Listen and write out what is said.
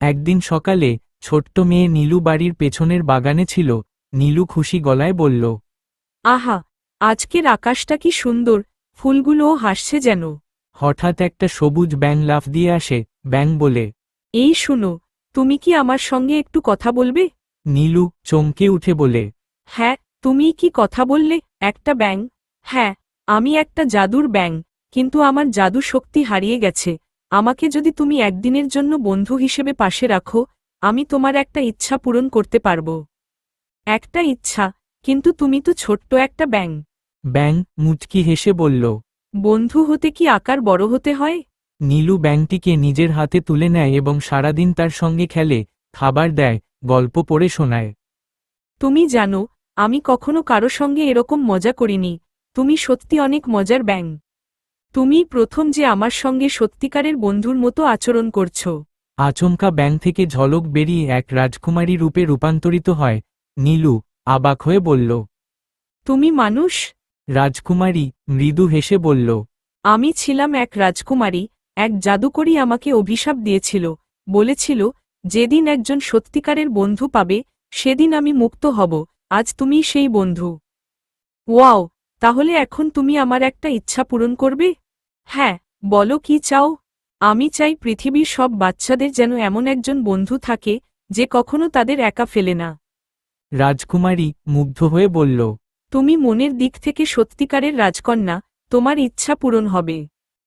একদিন সকালে ছোট্ট মেয়ে নীলু বাড়ির পেছনের বাগানে ছিল। নীলু খুশি গলায় বলল, আহা, আজকের আকাশটা কি সুন্দর, ফুলগুলোও হাসছে যেন। হঠাৎ একটা সবুজ ব্যাঙ লাফ দিয়ে আসে। ব্যাঙ বলে, এই শুনো, তুমি কি আমার সঙ্গে একটু কথা বলবে? নীলু চমকে উঠে বলে, হ্যাঁ, তুমি কি কথা বললে? একটা ব্যাঙ? হ্যাঁ, আমি একটা জাদুর ব্যাঙ, কিন্তু আমার জাদু শক্তি হারিয়ে গেছে। আমাকে যদি তুমি একদিনের জন্য বন্ধু হিসেবে পাশে রাখো, আমি তোমার একটা ইচ্ছা পূরণ করতে পারব। একটা ইচ্ছা? কিন্তু তুমি তো ছোট্ট একটা ব্যাঙ। ব্যাঙ মুচকি হেসে বলল। বন্ধু হতে কি আকার বড় হতে হয়? নীলু ব্যাঙটিকে নিজের হাতে তুলে নেয় এবং সারাদিন তার সঙ্গে খেলে, খাবার দেয়, গল্প পড়ে শোনায়। তুমি জানো, আমি কখনো কারো সঙ্গে এরকম মজা করিনি। তুমি সত্যি অনেক মজার ব্যাঙ। তুমিই প্রথম যে আমার সঙ্গে সত্যিকারের বন্ধুর মতো আচরণ করছো। আচমকা ব্যাঙ থেকে ঝলক বেরিয়ে এক রাজকুমারী রূপে রূপান্তরিত হয়। নীলু অবাক হয়ে বলল, তুমি মানুষ? রাজকুমারী মৃদু হেসে বলল, আমি ছিলাম এক রাজকুমারী, এক জাদুকরী আমাকে অভিশাপ দিয়েছিল, বলেছিল, যেদিন একজন সত্যিকারের বন্ধু পাবে, সেদিন আমি মুক্ত হব। আজ তুমিই সেই বন্ধু। ওয়াও, তাহলে এখন তুমি আমার একটা ইচ্ছা পূরণ করবে? হ্যাঁ, বলো কি চাও? আমি চাই পৃথিবীর সব বাচ্চাদের যেন এমন একজন বন্ধু থাকে, যে কখনো তাদের একা ফেলে না। রাজকুমারী মুগ্ধ হয়ে বলল, তুমি মনের দিক থেকে সত্যিকারের রাজকন্যা, তোমার ইচ্ছা পূরণ হবে।